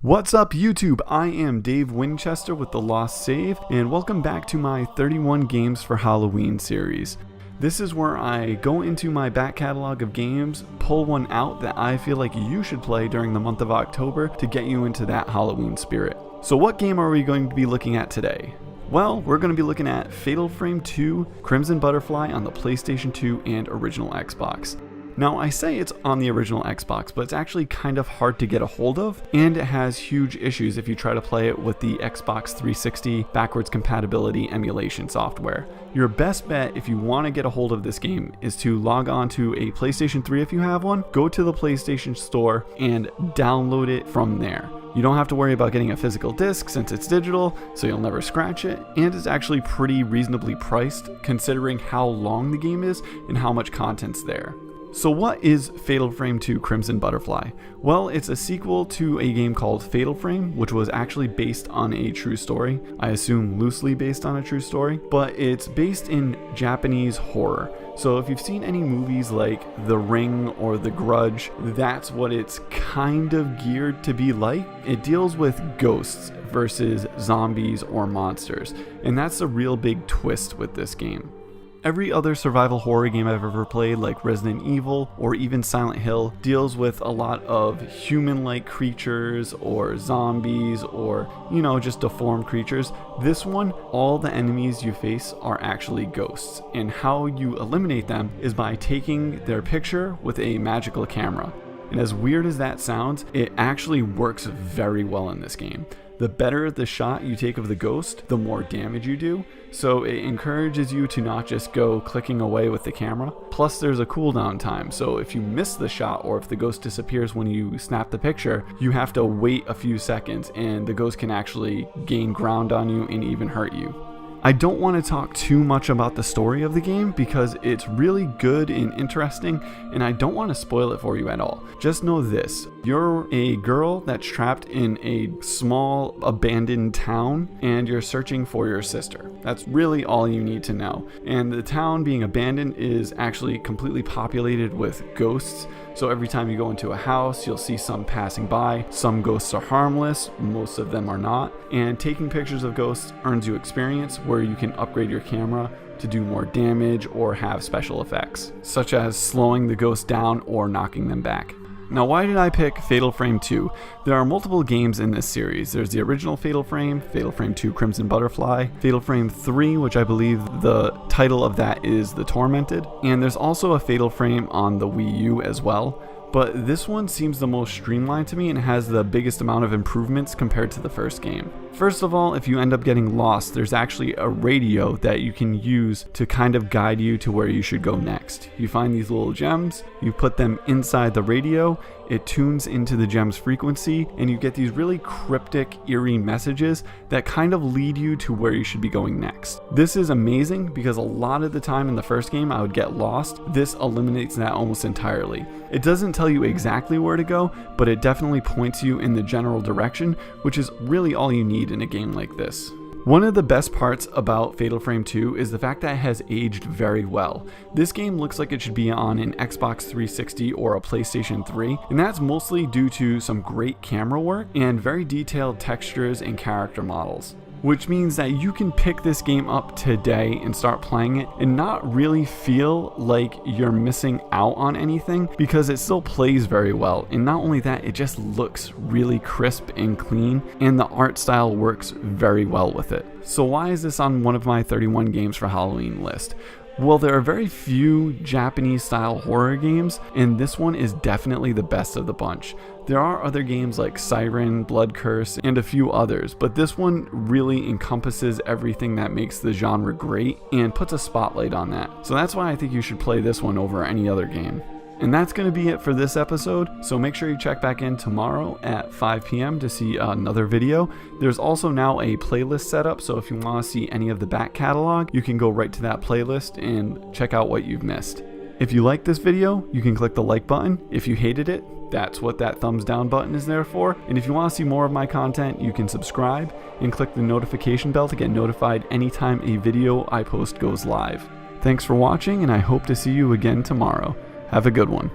What's up YouTube? I am Dave Winchester with The Lost Save, and welcome back to my 31 Games for Halloween series. This is where I go into my back catalog of games, pull one out that I feel like you should play during the month of October to get you into that Halloween spirit. So what game are we going to be looking at today? Well, we're going to be looking at Fatal Frame 2, Crimson Butterfly on the PlayStation 2 and original Xbox. Now, I say it's on the original Xbox, but it's actually kind of hard to get a hold of, and it has huge issues if you try to play it with the Xbox 360 backwards compatibility emulation software. Your best bet if you want to get a hold of this game is to log on to a PlayStation 3 if you have one, go to the PlayStation Store, and download it from there. You don't have to worry about getting a physical disc since it's digital, so you'll never scratch it, and it's actually pretty reasonably priced considering how long the game is and how much content's there. So what is Fatal Frame 2 Crimson Butterfly? Well, it's a sequel to a game called Fatal Frame, which was actually based on a true story. I assume loosely based on a true story, but it's based in Japanese horror. So if you've seen any movies like The Ring or The Grudge, that's what it's kind of geared to be like. It deals with ghosts versus zombies or monsters, and that's a real big twist with this game. Every other survival horror game I've ever played, like Resident Evil or even Silent Hill, deals with a lot of human-like creatures or zombies or, just deformed creatures. This one, all the enemies you face are actually ghosts, and how you eliminate them is by taking their picture with a magical camera. And as weird as that sounds, it actually works very well in this game. The better the shot you take of the ghost, the more damage you do, so it encourages you to not just go clicking away with the camera. Plus there's a cooldown time, so if you miss the shot or if the ghost disappears when you snap the picture, you have to wait a few seconds and the ghost can actually gain ground on you and even hurt you. I don't want to talk too much about the story of the game because it's really good and interesting, and I don't want to spoil it for you at all. Just know this: you're a girl that's trapped in a small abandoned town and you're searching for your sister. That's really all you need to know. And the town being abandoned is actually completely populated with ghosts. So every time you go into a house, you'll see some passing by. Some ghosts are harmless, most of them are not. And taking pictures of ghosts earns you experience where you can upgrade your camera to do more damage or have special effects, such as slowing the ghost down or knocking them back. Now, why did I pick Fatal Frame 2? There are multiple games in this series. There's the original Fatal Frame 2 Crimson Butterfly, Fatal Frame 3, which I believe the title of that is The Tormented, and there's also a Fatal Frame on the Wii U as well. But this one seems the most streamlined to me and has the biggest amount of improvements compared to the first game. First of all, if you end up getting lost, there's actually a radio that you can use to kind of guide you to where you should go next. You find these little gems, you put them inside the radio, it tunes into the gem's frequency, and you get these really cryptic, eerie messages that kind of lead you to where you should be going next. This is amazing because a lot of the time in the first game I would get lost. This eliminates that almost entirely. It doesn't tell you exactly where to go, but it definitely points you in the general direction, which is really all you need in a game like this. One of the best parts about Fatal Frame 2 is the fact that it has aged very well. This game looks like it should be on an Xbox 360 or a PlayStation 3, and that's mostly due to some great camera work and very detailed textures and character models. Which means that you can pick this game up today and start playing it and not really feel like you're missing out on anything because it still plays very well. And not only that, it just looks really crisp and clean, and the art style works very well with it. So why is this on one of my 31 games for Halloween list? Well, there are very few Japanese-style horror games, and this one is definitely the best of the bunch. There are other games like Siren, Blood Curse, and a few others, but this one really encompasses everything that makes the genre great and puts a spotlight on that. So that's why I think you should play this one over any other game. And that's going to be it for this episode, so make sure you check back in tomorrow at 5 p.m. to see another video. There's also now a playlist set up, so if you want to see any of the back catalog, you can go right to that playlist and check out what you've missed. If you like this video, you can click the like button. If you hated it, that's what that thumbs down button is there for. And if you want to see more of my content, you can subscribe and click the notification bell to get notified anytime a video I post goes live. Thanks for watching, and I hope to see you again tomorrow. Have a good one.